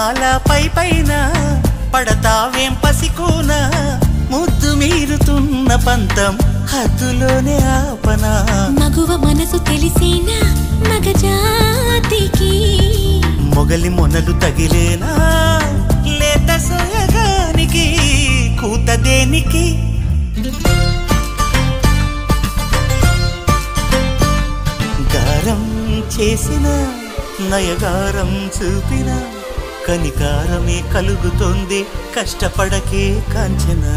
వనమాల పైన పడతావేం పసికోనా ముద్దు మీరుతున్న పంతం హద్దులోనే ఆపనా మగువ మనసు తెలిసేనా మగజాతికి మొగలి మొనలు తగిలేనా లేత సోయగానికి కూత దేనికి గారం చేసిన నయగారం చూపిన కనికారమే కలుగుతోంది కష్టపడకే కాంచనా